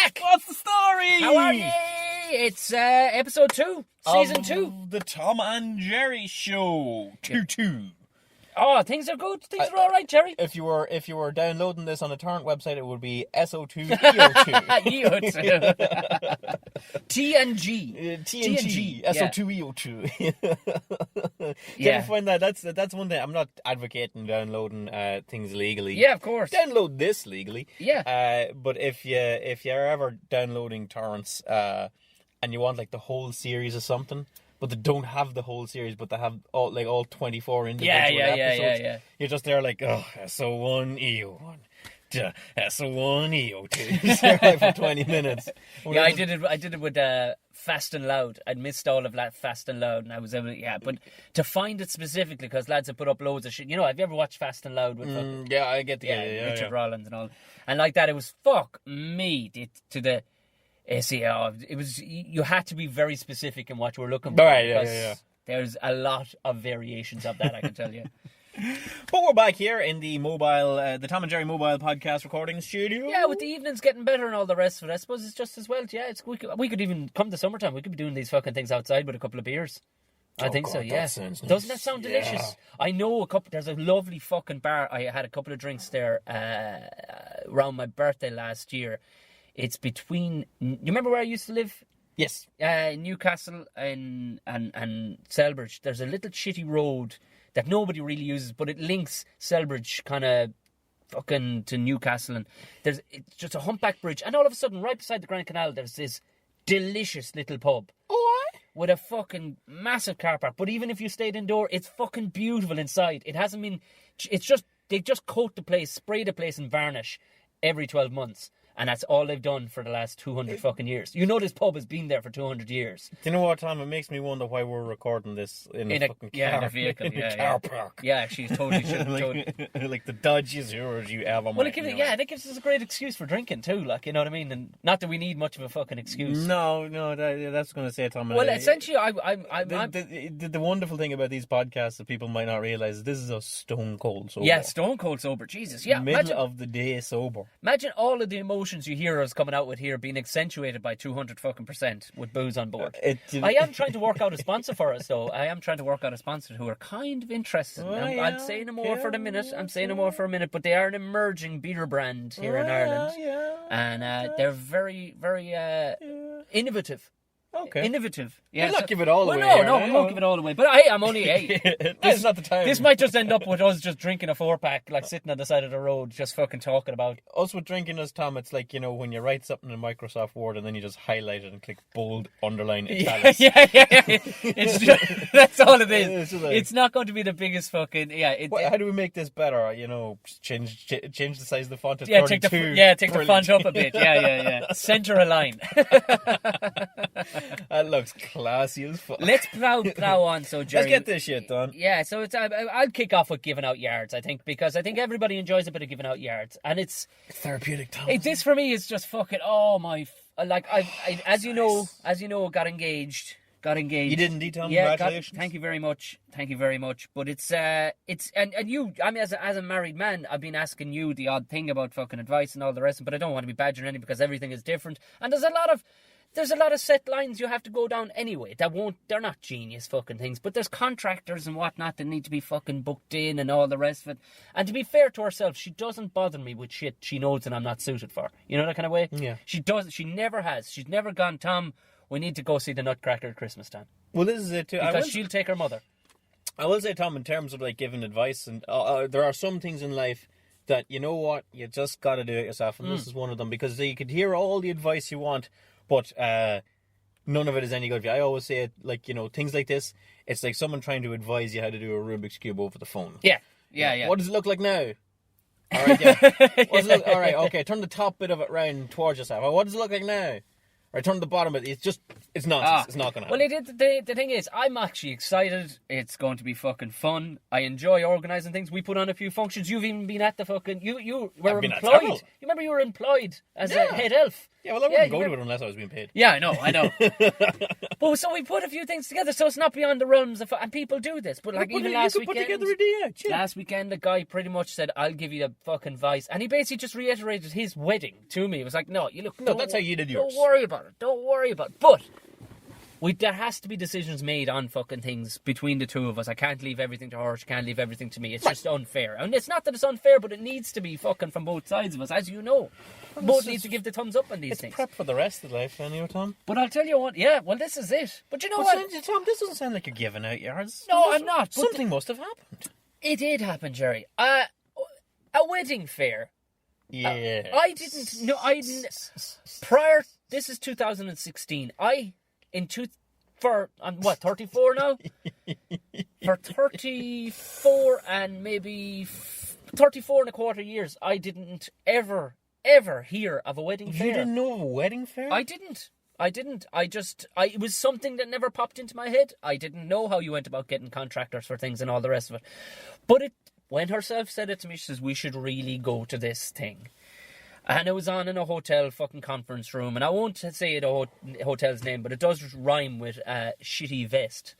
back! What's the story? How are you? It's episode 2, season 2. The Tom and Gerry Show. 2-2. Oh, things are good. Things are all right, Gerry. If you were downloading this on a torrent website, it would be SO2 EO2. EO2. TNG. TNG. SO2 EO2. Yeah. I find that's one thing. I'm not advocating downloading things legally. Yeah, of course. Download this legally. Yeah. But if you're ever downloading torrents and you want like the whole series of something, but they don't have the whole series, but they have all 24 individual episodes. Yeah. You're just there like, oh, SO1 EO1. SO1 EO2 for 20 minutes. Yeah, I did it with Fast and Loud. I'd missed all of that Fast and Loud, and I was able to, but to find it specifically, because lads have put up loads of shit. You know, have you ever watched Fast and Loud with yeah, I get the idea. Richard Rollins and all, and like that, it was fuck me to the. It was, you had to be very specific in what you were looking for. Right, yeah. There's a lot of variations of that, I can tell you. But we're back here in the the Tom and Gerry mobile podcast recording studio. Yeah, with the evenings getting better and all the rest of it, I suppose it's just as well. Yeah, we could even come to summertime. We could be doing these fucking things outside with a couple of beers. I think so. Yeah, doesn't that sound delicious? I know there's a lovely fucking bar. I had a couple of drinks there around my birthday last year. It's between. You remember where I used to live? Yes. Newcastle and Selbridge. There's a little shitty road that nobody really uses, but it links Selbridge kind of fucking to Newcastle, and it's just a humpback bridge, and all of a sudden, right beside the Grand Canal, there's this delicious little pub. Oh, with a fucking massive car park. But even if you stayed indoor, it's fucking beautiful inside. It hasn't been. It's just they just coat the place, spray the place, and varnish every 12 months. And that's all they've done for the last 200 fucking years. You know this pub has been there for 200 years. Do you know what, Tom? It makes me wonder why we're recording this in a fucking car. Yeah, in a vehicle. In a car park. Yeah, actually, totally should. Like the dodgiest yours you ever Well, that gives us a great excuse for drinking too, like, you know what I mean? And not that we need much of a fucking excuse. No, that's going to say, Tom. Well, essentially, the wonderful thing about these podcasts that people might not realise is this is a stone cold sober. Yeah, stone cold sober. Jesus, yeah. Middle of the day sober. Imagine all of the emotions you hear us coming out with here being accentuated by 200% with booze on board. I am trying to work out a sponsor for us, though. I am trying to work out a sponsor who are kind of interested. I'm saying no more for the minute. But they are an emerging beer brand here in Ireland. Yeah. And they're very, very innovative. Okay. Innovative. Yeah. We'll not give it all away. No, we won't give it all away. But I'm only 8. This is not the time. This might just end up with us just drinking a 4-pack, like sitting on the side of the road, just fucking talking about. Us with drinking us, Tom, it's like, you know, when you write something in Microsoft Word and then you just highlight it and click bold, underline, italics. Yeah. It's just, that's all it is. It's not going to be the biggest fucking. How do we make this better? You know, change the size of the font to 32. Take the font up a bit. Yeah. Center a line. That looks classy as fuck. Let's plow on, so Gerry. Let's get this shit done. Yeah, so I'll kick off with giving out yards, I think, because I think everybody enjoys a bit of giving out yards, and it's therapeutic time. This for me is just fucking. Oh my! Like I as you know, got engaged. You did indeed, Tom. Congratulations. Thank you very much. But it's and you. I mean, as a married man, I've been asking you the odd thing about fucking advice and all the rest, but I don't want to be badgering any because everything is different, and there's a lot of set lines you have to go down anyway. They're not genius fucking things, but there's contractors and whatnot that need to be fucking booked in and all the rest of it. And to be fair to herself, she doesn't bother me with shit she knows that I'm not suited for. You know that kind of way? Yeah. She never has. She's never gone, Tom, we need to go see the Nutcracker at Christmas time. Well, this is it too. Because she'll take her mother. I will say, Tom, in terms of like giving advice, and there are some things in life that, you know what, you just got to do it yourself. And this is one of them, because you could hear all the advice you want, but none of it is any good. I always say it, like, you know, things like this, it's like someone trying to advise you how to do a Rubik's Cube over the phone. Yeah. What does it look like now? All right, yeah. All right, okay, turn the top bit of it round towards yourself. What does it look like now? Or turn the bottom of it. It's nonsense. It's not going to happen. Well, the thing is, I'm actually excited. It's going to be fucking fun. I enjoy organising things. We put on a few functions. You've even been at the fucking... You were employed. You remember you were employed as a head elf? Yeah, well, I wouldn't go to it unless I was being paid. Yeah, I know. But so we put a few things together, so it's not beyond the realms of... And people do this, but like even last weekend... put together a day, Last weekend, the guy pretty much said, I'll give you the fucking advice. And he basically just reiterated his wedding to me. It was like, no, that's how you did yours. Don't worry about it. But... there has to be decisions made on fucking things between the two of us. I can't leave everything to her. She can't leave everything to me. It's just unfair. And it's not that it's unfair, but it needs to be fucking from both sides of us, as you know. Both need to give the thumbs up on these things. It's prep for the rest of life, anyway, Tom. But I'll tell you what, this is it. But you know what? Tom, this doesn't sound like you're giving out yours. No, I'm not. Something must have happened. It did happen, Gerry. A wedding fair. Yeah. I didn't... This is 2016. I'm 34 now? For 34 and maybe 34 and a quarter years, I didn't ever hear of a wedding fair. You didn't know of a wedding fair? I didn't. It was something that never popped into my head. I didn't know how you went about getting contractors for things and all the rest of it. But when herself said it to me, she says, we should really go to this thing. And it was on in a hotel fucking conference room. And I won't say the hotel's name, but it does rhyme with shitty vest.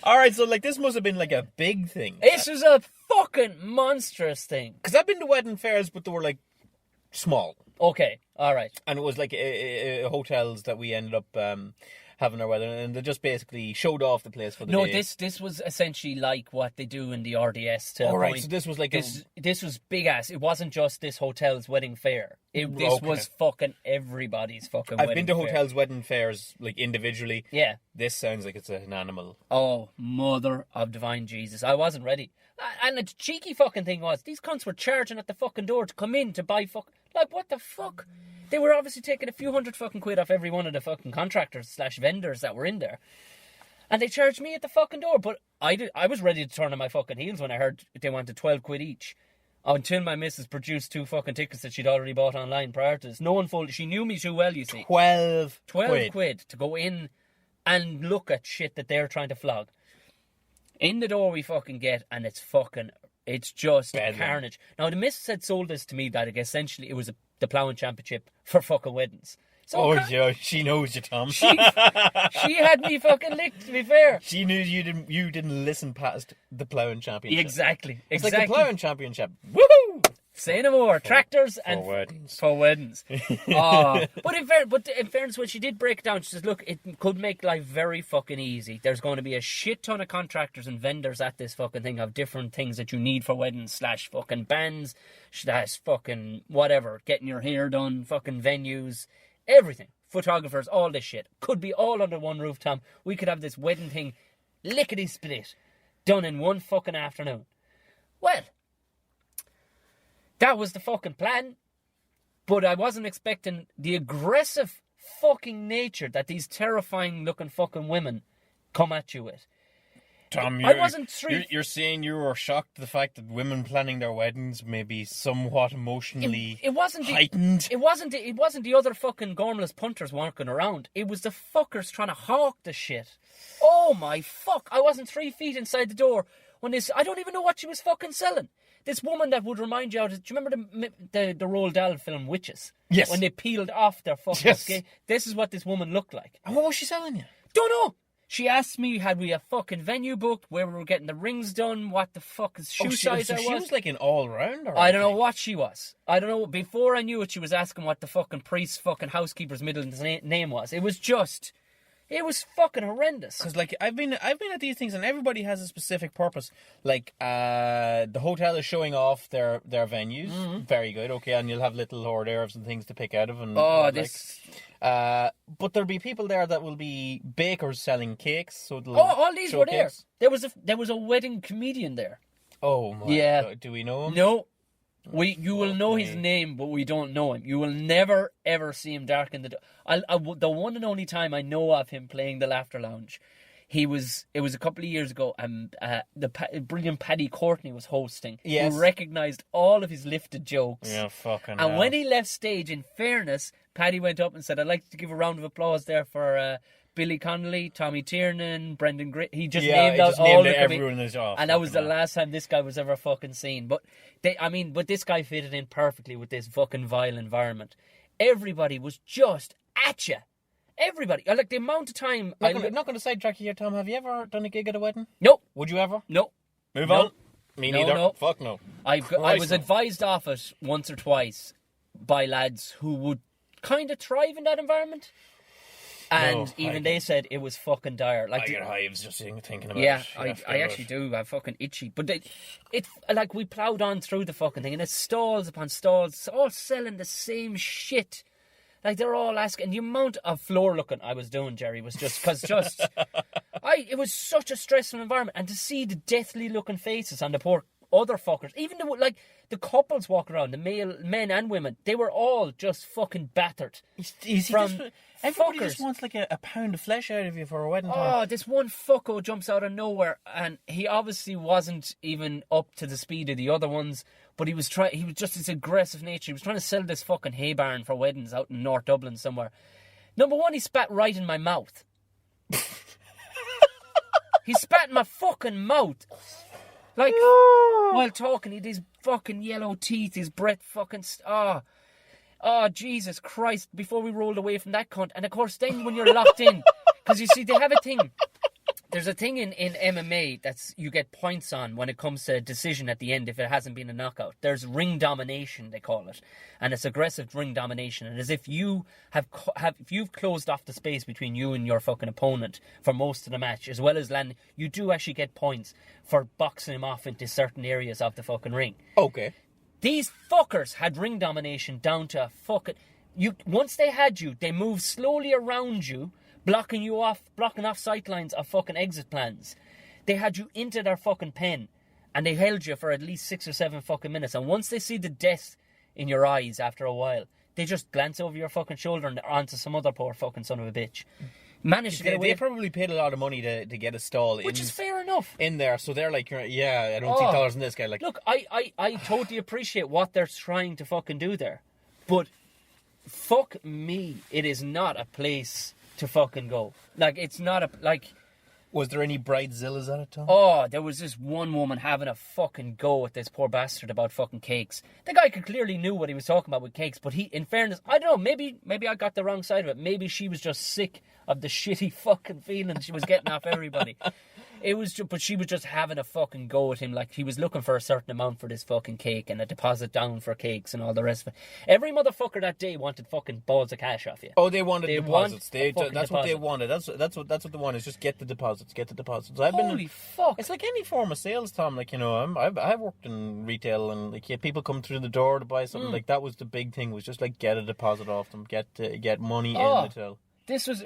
Alright, so like this must have been like a big thing. This was a fucking monstrous thing. Because I've been to wedding fairs, but they were like small. Okay, alright. And it was like hotels that we ended up... having our wedding, and they just basically showed off the place for the day. No, this was essentially like what they do in the RDS. Oh, right, so this was like this was big ass. It wasn't just this hotel's wedding fair. This was fucking everybody's fucking wedding fair. I've been to hotels' wedding fairs, like, individually. Yeah. This sounds like it's an animal. Oh, mother of divine Jesus. I wasn't ready. And the cheeky fucking thing was, these cunts were charging at the fucking door to come in to buy like, what the fuck? They were obviously taking a few hundred fucking quid off every one of the fucking contractors / vendors that were in there. And they charged me at the fucking door. But I was ready to turn on my fucking heels when I heard they wanted 12 quid each. Until my missus produced 2 fucking tickets that she'd already bought online prior to this. No one folded. She knew me too well, you see. 12 quid to go in and look at shit that they're trying to flog. In the door we fucking get, and it's just carnage. Now, the missus had sold this to me that essentially it was the ploughing championship for fucking weddings. So yeah, she knows you, Tom. She had me fucking licked, to be fair. She knew you didn't listen past the ploughing championship. Exactly. It's like the ploughing championship. Woohoo! Say no more. Tractors and weddings. For weddings. But in fairness, when she did break it down, she says, look, it could make life very fucking easy. There's going to be a shit ton of contractors and vendors at this fucking thing of different things that you need for weddings / fucking bands / fucking whatever. Getting your hair done, fucking venues, everything. Photographers, all this shit. Could be all under one roof, Tom. We could have this wedding thing lickety-split done in one fucking afternoon. Well... that was the fucking plan, but I wasn't expecting the aggressive fucking nature that these terrifying looking fucking women come at you with. Tom, you're saying you were shocked at the fact that women planning their weddings may be somewhat emotionally heightened? It wasn't the other fucking gormless punters walking around. It was the fuckers trying to hawk the shit. Oh my fuck! I wasn't 3 feet inside the door when this. I don't even know what she was fucking selling. This woman that would remind you of... Do you remember the Roald Dahl film Witches? Yes. When they peeled off their fucking skin? This is what this woman looked like. And what was she selling you? Don't know. She asked me, had we a fucking venue booked, where we were getting the rings done, what the fuck is shoe size I was. She was like an all-rounder. I don't know what she was. I don't know. Before I knew it, she was asking what the fucking priest's fucking housekeeper's middle name was. It was just... It was fucking horrendous. Because, like, I've been at these things, and everybody has a specific purpose. Like, the hotel is showing off their venues. Mm-hmm. Very good, okay, and you'll have little hors d'oeuvres and things to pick out of. And but there'll be people there that will be bakers selling cakes. So all these were there. There was a wedding comedian there. Oh my God. Do we know him? No. You will know his name, but we don't know him. You will never, ever see him darken the door. The one and only time I know of him playing the Laughter Lounge, it was a couple of years ago, and the brilliant Paddy Courtney was hosting. Yes. Who recognised all of his lifted jokes. Yeah, fucking And when he left stage, in fairness, Paddy went up and said, I'd like to give a round of applause there for Billy Connolly, Tommy Tiernan, Brendan Gray. He just named out all the everyone is off. And that was the last time this guy was ever fucking seen. But this guy fitted in perfectly with this fucking vile environment. Everybody was just at you. Everybody. Like the amount of time... I'm not going to sidetrack you here, Tom. Have you ever done a gig at a wedding? No. Would you ever? No. Move on. Me neither. No. Fuck no. I was advised off it once or twice by lads who would kind of thrive in that environment. And they said it was fucking dire. Like, I get hives just thinking about it. Yeah, I actually do. I'm fucking itchy. But we ploughed on through the fucking thing, and it's stalls upon stalls, all selling the same shit. Like, they're all asking. The amount of floor looking I was doing, Gerry, was just... it was such a stressful environment. And to see the deathly looking faces on the poor other fuckers, even the couples walking around, the men and women, they were all just fucking battered. Everybody just wants like a pound of flesh out of you for a wedding time. Oh, this one fucko jumps out of nowhere, and he obviously wasn't even up to the speed of the other ones, but he was just this aggressive nature. He was trying to sell this fucking hay barn for weddings out in North Dublin somewhere. Number one, he spat right in my mouth. He spat in my fucking mouth. Like, while talking, he had these fucking yellow teeth, his breath fucking... Oh, Jesus Christ, before we rolled away from that cunt. And of course, then when you're locked in, because you see, they have a thing. There's a thing in MMA that's you get points on when it comes to a decision at the end if it hasn't been a knockout. There's ring domination, they call it. And it's aggressive ring domination. And as if you if you've closed off the space between you and your fucking opponent for most of the match, as well as landing, you do actually get points for boxing him off into certain areas of the fucking ring. Okay. These fuckers had ring domination down to fucking... Once they had you, they moved slowly around you, blocking off sightlines of fucking exit plans. They had you into their fucking pen, and they held you for at least 6 or 7 fucking minutes. And once they see the death in your eyes after a while, they just glance over your fucking shoulder and onto some other poor fucking son of a bitch. Managed to get away. They probably paid a lot of money to get a stall, which is fair enough in there. So they're like, I don't see dollars in this guy. Like, look, I totally appreciate what they're trying to fucking do there, but fuck me, it is not a place to fucking go. Like, it's not Was there any bridezillas at it, Tom? Oh, there was this one woman having a fucking go at this poor bastard about fucking cakes. The guy clearly knew what he was talking about with cakes, but he, in fairness, I don't know, maybe I got the wrong side of it. Maybe she was just sick of the shitty fucking feeling she was getting off everybody. But she was just having a fucking go at him, like he was looking for a certain amount for this fucking cake and a deposit down for cakes and all the rest of it. Every motherfucker that day wanted fucking balls of cash off you. Oh, they wanted deposits. That's what they wanted. That's what they wanted. Is just get the deposits. Holy fuck! It's like any form of sales, Tom. Like, I've worked in retail, and like people come through the door to buy something. Like, that was the big thing. Was just like get a deposit off them, get money in the till.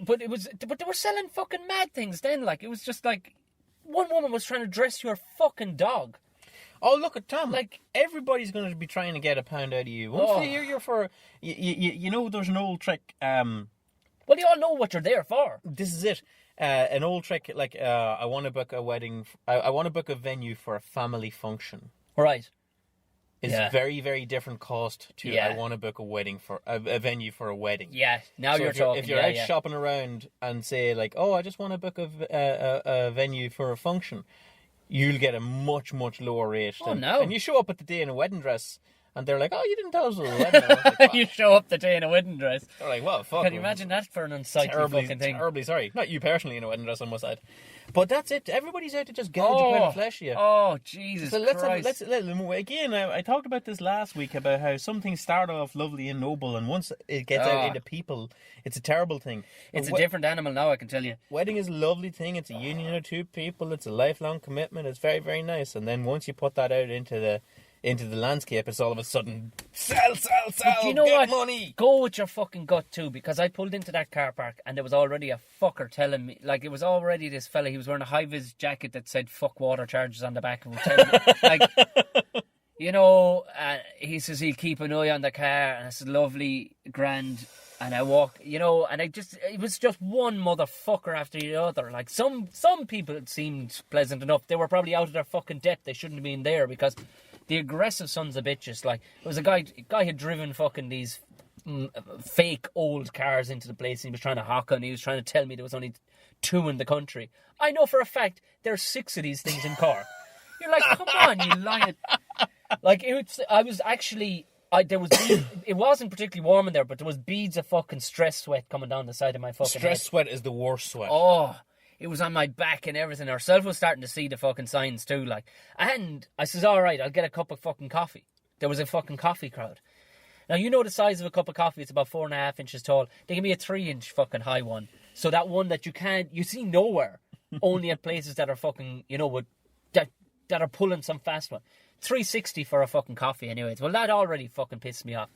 But they were selling fucking mad things then. Like, it was just like. One woman was trying to dress your fucking dog. Oh, look at Tom. Like, everybody's going to be trying to get a pound out of you. Once they hear you're for... You know, there's an old trick... Well, you all know what you're there for. This is it. An old trick, like, I want to book a wedding... I want to book a venue for a family function. Right. It's very, very different cost to I want to book a wedding for a venue for a wedding. Yeah, now you're talking. If you're out shopping around and say like, oh, I just want to book a venue for a function, you'll get a much, much lower rate. And you show up at the day in a wedding dress, and they're like, oh, you didn't tell us it was a wedding. Like, you show up the day in a wedding dress. They're like, well, fuck. Can you imagine that for an unsightly fucking thing? Terribly sorry. Not you personally in a wedding dress on my side. But that's it. Everybody's out to just get a pound of flesh here. Oh, Jesus Christ. Let's let them away. Again, I talked about this last week about how some things start off lovely and noble, and once it gets out into people, it's a terrible thing. It's a different animal now, I can tell you. Wedding is a lovely thing. It's a union of two people. It's a lifelong commitment. It's very, very nice. And then once you put that out into the landscape, it's all of a sudden sell, but you know get what? Money. Go with your fucking gut too, because I pulled into that car park and there was already a fucker telling me, like, it was already this fella, he was wearing a high-vis jacket that said fuck water charges on the back of it, like, he says he'll keep an eye on the car, and it's lovely, grand, and I walk, and it was just one motherfucker after the other. Like, some people, it seemed pleasant enough. They were probably out of their fucking depth. They shouldn't have been there, because the aggressive sons of bitches, like, it was a guy had driven fucking these fake old cars into the place, and he was trying to hawk on. He was trying to tell me there was only 2 in the country. I know for a fact there's 6 of these things in Cork. You're like, come on, you lying. Like, it wasn't particularly warm in there, but there was beads of fucking stress sweat coming down the side of my fucking head. Stress sweat is the worst sweat. Oh, it was on my back and everything. Ourselves was starting to see the fucking signs too, like. And I says, all right, I'll get a cup of fucking coffee. There was a fucking coffee crowd. Now, you know the size of a cup of coffee, it's about 4.5 inches tall. They give me a 3-inch fucking high one. So that one that you see nowhere, only at places that are fucking, that are pulling some fast one. 360 for a fucking coffee anyways. Well, that already fucking pissed me off.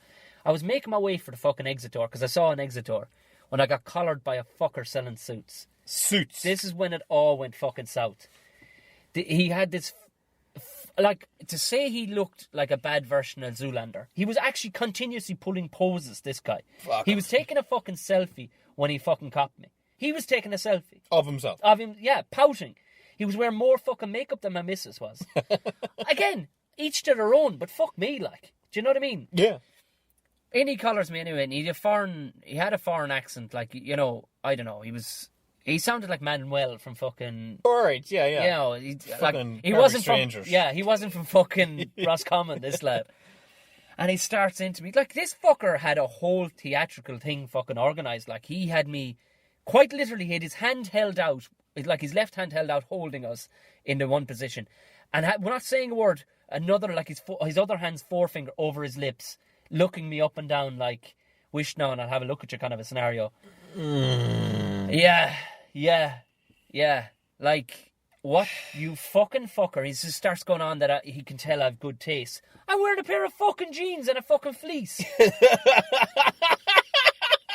I was making my way for the fucking exit door, because I saw an exit door, when I got collared by a fucker selling suits. Suits? This is when it all went fucking south. He had this... Like, to say he looked like a bad version of Zoolander. He was actually continuously pulling poses, this guy. He was taking a fucking selfie when he fucking copped me. He was taking a selfie. Of himself? Of him, yeah, pouting. He was wearing more fucking makeup than my missus was. Again, each to their own, but fuck me, like. Do you know what I mean? Yeah. And he collars me anyway, and he had a foreign accent, like, I don't know, he sounded like Manuel from fucking... Alright, yeah. He wasn't strangers. He wasn't from fucking Roscommon, this lad. And he starts into me, like, this fucker had a whole theatrical thing fucking organised, like, he had me, quite literally, he had his hand held out, like his left hand held out, holding us in the one position. And we're not saying a word, another, like his other hand's forefinger over his lips, looking me up and down, like, wish now and I'll have a look at you kind of a scenario. Yeah. Like, what, you fucking fucker. He just starts going on that he can tell I have good taste. I'm wearing a pair of fucking jeans and a fucking fleece.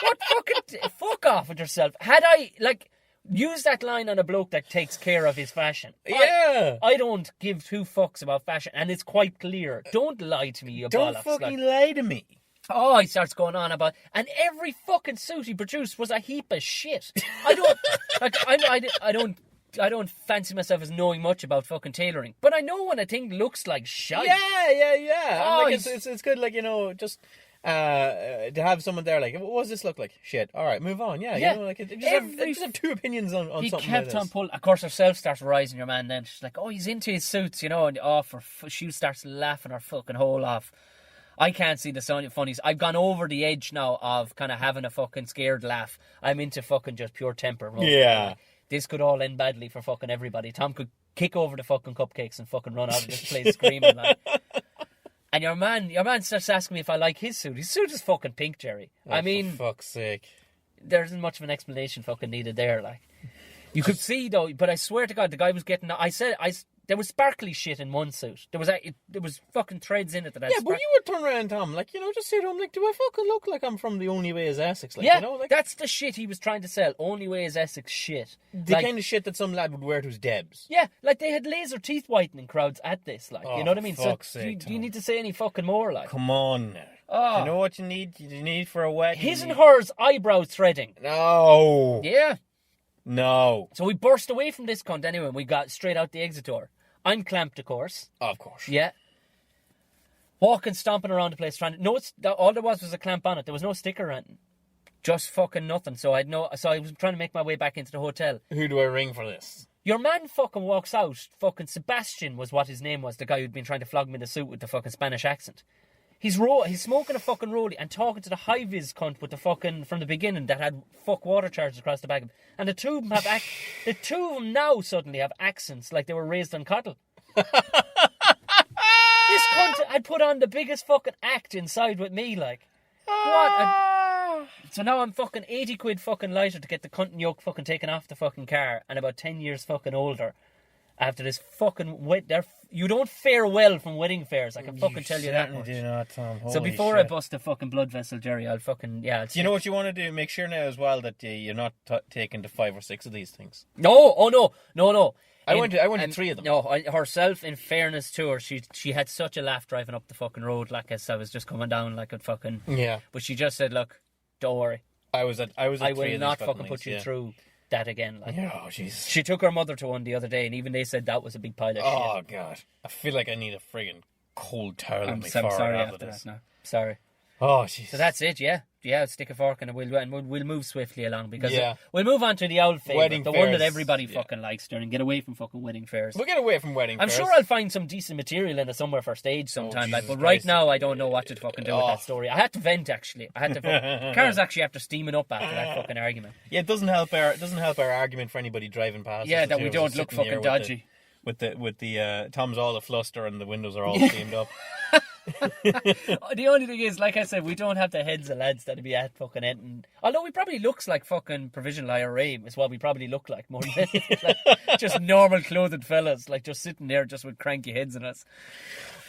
What fucking... Fuck off with yourself. Had I, like... Use that line on a bloke that takes care of his fashion. Yeah. I don't give 2 fucks about fashion, and it's quite clear. Don't lie to me, you Don't bollocks. fucking lie to me. Oh, he starts going on about... And every fucking suit he produced was a heap of shit. I don't... like, I don't fancy myself as knowing much about fucking tailoring, but I know when a thing looks like shite. Yeah. Oh, like, it's good, like, just... to have someone there, like, what does this look like? Shit. All right, move on. Yeah. Like, just have 2 opinions on something. He kept on pulling. Of course, herself starts rising. Your man then she's like, "Oh, he's into his suits, And she starts laughing her fucking hole off. I can't see the funnies. I've gone over the edge now of kind of having a fucking scared laugh. I'm into fucking just pure temper. Yeah. This could all end badly for fucking everybody. Tom could kick over the fucking cupcakes and fucking run out of this place screaming like. And your man starts asking me if I like his suit. His suit is fucking pink, Gerry. I mean, for fuck's sake. There isn't much of an explanation fucking needed there. Like, you could see though, but I swear to God, the guy was getting. There was sparkly shit in one suit. There was fucking threads in it that. Yeah, but you would turn around, Tom, like, just say to him, like, do I fucking look like I'm from the Only Way is Essex? Like, yeah, like, that's the shit he was trying to sell. Only Way is Essex shit. The kind of shit that some lad would wear to his Debs. Yeah, like they had laser teeth whitening crowds at this. Like, you know what I mean? Fuck's so sake, do you need to say any fucking more? Like, come on now. Oh. Do you know what you need? You need for a wedding. His and hers eyebrow threading. No. Yeah. No. So we burst away from this cunt anyway, and we got straight out the exit door. I'm clamped, of course. Of course. Yeah. Walking, stomping around the place, trying to... all there was a clamp on it. There was no sticker or anything. Just fucking nothing. So I was trying to make my way back into the hotel. Who do I ring for this? Your man fucking walks out. Fucking Sebastian was what his name was. The guy who'd been trying to flog me in the suit with the fucking Spanish accent. He's smoking a fucking rollie and talking to the high-vis cunt with the fucking... From the beginning that had fuck water charges across the back of him. And the two of them now suddenly have accents like they were raised on cattle. This cunt had put on the biggest fucking act inside with me, like. So now I'm fucking 80 quid fucking lighter to get the cunt and yoke fucking taken off the fucking car, and about 10 years fucking older after this fucking you don't fare well from wedding fairs, I can fucking tell you that much. Do not, Tom. So before I bust a fucking blood vessel, Gerry, I'll fucking do you know what you want to do? Make sure now as well that you're not taking to 5 or 6 of these things. No. I went to 3 of them. No, herself, in fairness to her, she had such a laugh driving up the fucking road, like as I was just coming down, like a fucking. Yeah. But she just said, "Look, don't worry. I will not fucking put you through that again." Like, oh Jesus. She took her mother to one the other day, and even they said that was a big pile of shit. Oh God, I feel like I need a friggin' cold towel on my forehead sorry after after this. that. No, sorry. Oh, jeez. So that's it, yeah. Yeah, stick a fork in it. We'll move swiftly along because we'll move on to the old favourite, the one that everybody fucking likes, and get away from fucking wedding fairs. We'll get away from wedding fairs. I'm sure I'll find some decent material in it somewhere for stage sometime, but right now I don't know what to fucking do with that story. I had to vent, actually. Car's actually after steaming up after that fucking argument. Yeah, it doesn't help our argument for anybody driving past. Yeah, that we don't look fucking dodgy. With the Tom's all afluster and the windows are all steamed up. The only thing is, like I said, we don't have the heads of lads that'd be at fucking ending. Although we probably looks like fucking provisional IRA is what we probably look like more than anything. Like, just normal clothed fellas, like just sitting there just with cranky heads in us.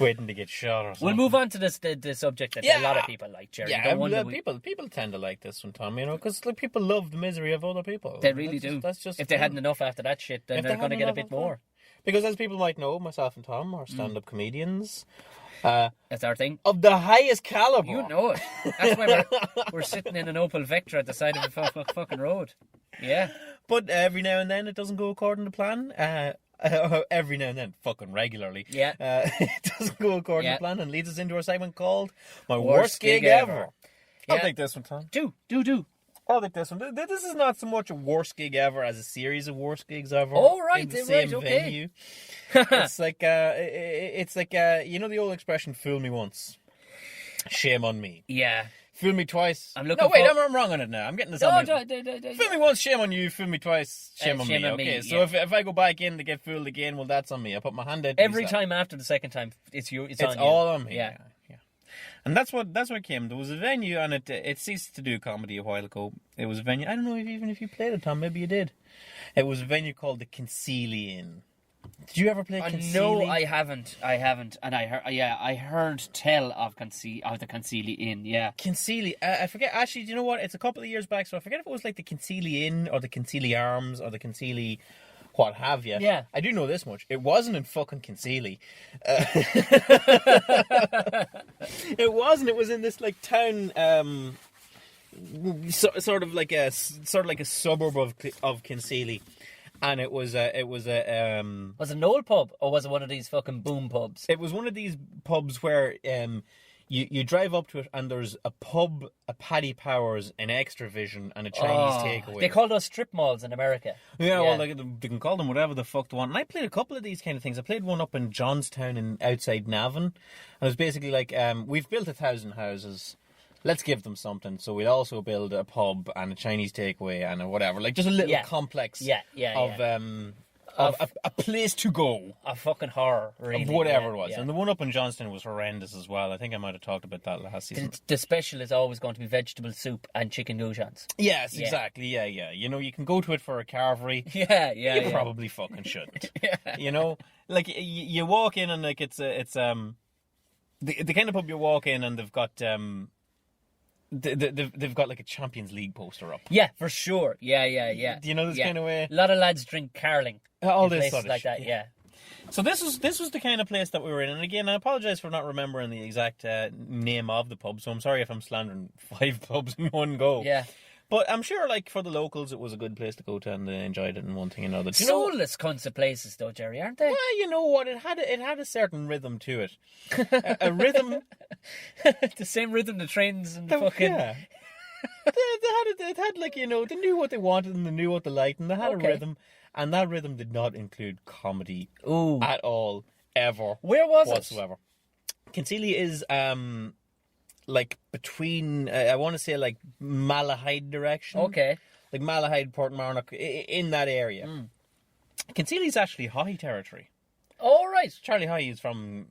Waiting to get shot or something. We'll move on to the subject that a lot of people like, Gerry. Yeah, people tend to like this one, Tom, because people love the misery of other people. They really do. That's just if they hadn't enough after that shit, then they're going to get a bit more. Because as people might know, myself and Tom are stand-up comedians. That's our thing. Of the highest caliber. You know it. That's why we're sitting in an Opel Vectra at the side of a fucking road. Yeah. But every now and then it doesn't go according to plan. Every now and then, fucking regularly. Yeah. It doesn't go according to plan and leads us into our segment called My Worst Gig Ever. Yeah. I'll take this one, Tom. Do. I'll take this one. This is not so much a worst gig ever as a series of worst gigs ever. Oh, right. In the same venue. It's like the old expression, fool me once, shame on me. Yeah. Fool me twice. I'm wrong on it now. I'm getting this on. No. Fool me once, shame on you. Fool me twice, shame on me. Okay, so if I go back in to get fooled again, well, that's on me. I put my hand out. Every time after the second time, it's all on me. Yeah. And that's what came. There was a venue, and it ceased to do comedy a while ago. It was a venue. I don't know if you played it, Tom. Maybe you did. It was a venue called the Concealy Inn. Did you ever play Concealy? No, I haven't. And I heard tell of the Concealy Inn. Yeah, Concealy. I forget. Actually, do you know what? It's a couple of years back, so I forget if it was like the Concealy Inn or the Concealy Arms or the Concealy what have you. Yeah. I do know this much. It wasn't in fucking Concealy. It wasn't. It was in this like town, sort of like a suburb of Concealy. And it was a Was it an old pub or was it one of these fucking boom pubs? It was one of these pubs where you drive up to it and there's a pub, a Paddy Powers, an Extra Vision, and a Chinese takeaway. They call those strip malls in America. Yeah, well, they can call them whatever the fuck they want. And I played a couple of these kind of things. I played one up in Johnstown outside Navan. And it was basically like, we've built 1,000 houses. Let's give them something. So we'll also build a pub and a Chinese takeaway and a whatever. Like just a little complex of a place to go. A fucking horror, really. Of whatever it was. Yeah. And the one up in Johnston was horrendous as well. I think I might have talked about that last season. The special is always going to be vegetable soup and chicken goujons. Yes, exactly. Yeah. You know, you can go to it for a carvery. You probably fucking shouldn't. You know, like you walk in and like it's the kind of pub you walk in and they've got they've got like a Champions League poster up. Yeah, for sure. Yeah. Do you know this kind of way? A lot of lads drink carling. All this sort of like that, yeah. So this was the kind of place that we were in, and again, I apologise for not remembering the exact name of the pub. So I'm sorry if I'm slandering 5 pubs in one go. Yeah. But I'm sure, like, for the locals, it was a good place to go to, and they enjoyed it in one thing and another. Soulless cunts of places, though, Gerry, aren't they? Well, you know what? It had a certain rhythm to it. A rhythm... The same rhythm the trains and the fucking... Yeah. It had, like, you know, they knew what they wanted and they knew what they liked, and they had a rhythm, and that rhythm did not include comedy at all, ever. Where was whatsoever. It? Concealy is... like between, I want to say like Malahide direction. Okay. Like Malahide, Portmarnock, in that area. Concealy's actually Haughey territory. Oh, right. Charlie Haughey is from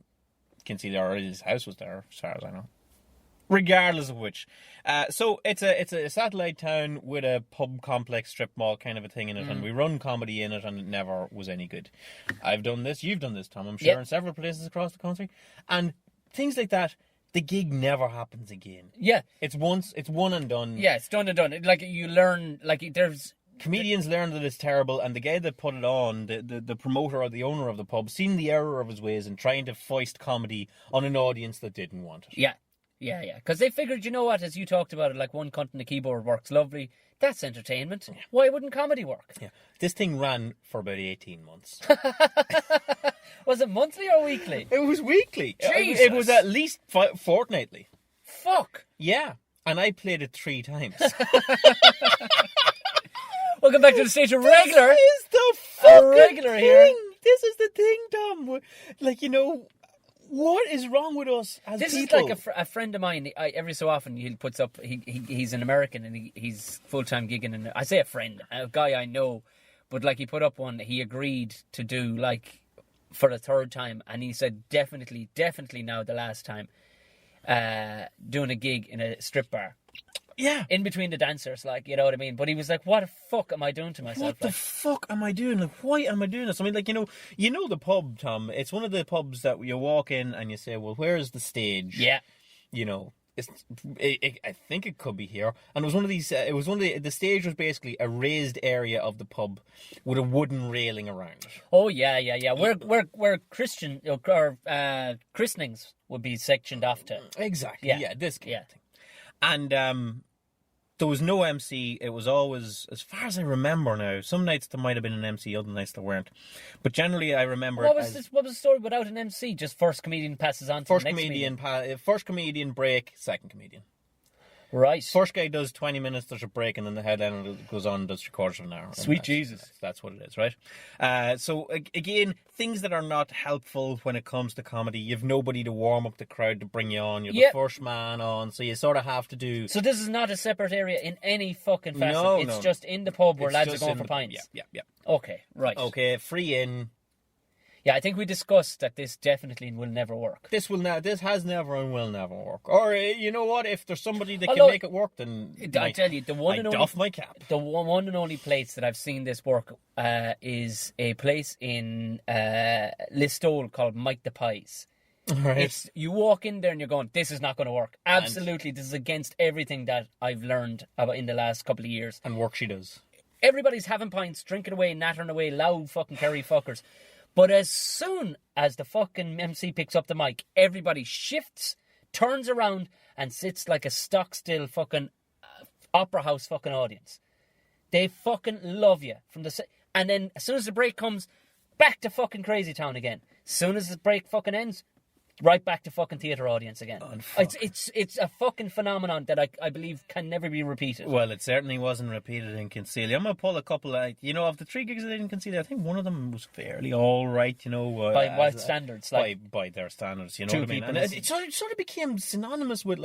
Concealy, or his house was there, as far as I know. Regardless of which. So it's a satellite town with a pub complex strip mall kind of a thing in it, and we run comedy in it, and it never was any good. I've done this, you've done this, Tom, I'm sure, in several places across the country. And things like that, the gig never happens again. Yeah. It's one and done. Yeah, it's done and done. Like, you learn, like, there's... Comedians learn that it's terrible, and the guy that put it on, the promoter or the owner of the pub, seen the error of his ways and trying to foist comedy on an audience that didn't want it. Yeah. Because they figured, you know what, as you talked about it, like one cunt on the keyboard works lovely. That's entertainment. Yeah. Why wouldn't comedy work? Yeah. This thing ran for about 18 months. Was it monthly or weekly? It was weekly. Jesus. It was at least fortnightly. Fuck. Yeah, and I played it 3 times. Welcome back to the stage of regular. This is the fucking regular thing. here. This is the thing, Tom. Like, you know, what is wrong with us as this people? This is like a friend of mine. Every so often he puts up. He's an American and he's full-time gigging. And I say a friend, a guy I know, but like he put up one. He agreed to do like for the 3rd time, and he said definitely now the last time, doing a gig in a strip bar. Yeah. In between the dancers, like, you know what I mean? But he was like, what the fuck am I doing to myself? What the fuck am I doing? Like, why am I doing this? I mean, like, you know the pub, Tom. It's one of the pubs that you walk in and you say, well, where is the stage? Yeah. You know, I think it could be here. And it was one of these, the stage was basically a raised area of the pub with a wooden railing around it. Oh, yeah. Where Christian, or christenings would be sectioned off to. Exactly. Yeah. Yeah, this kind of thing. And, there was no MC. It was always, as far as I remember now, some nights there might have been an MC, other nights there weren't. But generally I remember What was the story without an MC? Just first comedian passes on to the next comedian? First comedian, break, second comedian. Right. First guy does 20 minutes, there's a break, and then the headliner goes on and does 3/4 of an hour. Sweet Jesus. That's what it is, right? So, again, things that are not helpful when it comes to comedy. You've nobody to warm up the crowd to bring you on. You're the first man on, so you sort of have to do... So this is not a separate area in any fucking facet. It's just in the pub where lads are going for pints. Yeah. Okay, right. Okay, free in. Yeah, I think we discussed that this definitely will never work. This has never and will never work. Or, you know what, if there's somebody that can make it work, then I tell you, I doff my cap. The one and only place that I've seen this work is a place in Listowel called Mike the Pies. Right. You walk in there and you're going, this is not going to work. Absolutely, this is against everything that I've learned about in the last couple of years. And work she does. Everybody's having pints, drinking away, nattering away, loud fucking Kerry fuckers. But as soon as the fucking MC picks up the mic, everybody shifts, turns around, and sits like a stock still fucking opera house fucking audience. They fucking love you and then as soon as the break comes, back to fucking Crazy Town again. As soon as the break fucking ends, right back to fucking theatre audience again. It's a fucking phenomenon that I believe can never be repeated. Well, it certainly wasn't repeated in Concealia. I'm going to pull a couple of, of the 3 gigs I did in Concealia, I think one of them was fairly alright, by what standards? By their standards, you know what I mean? And it sort of became synonymous with,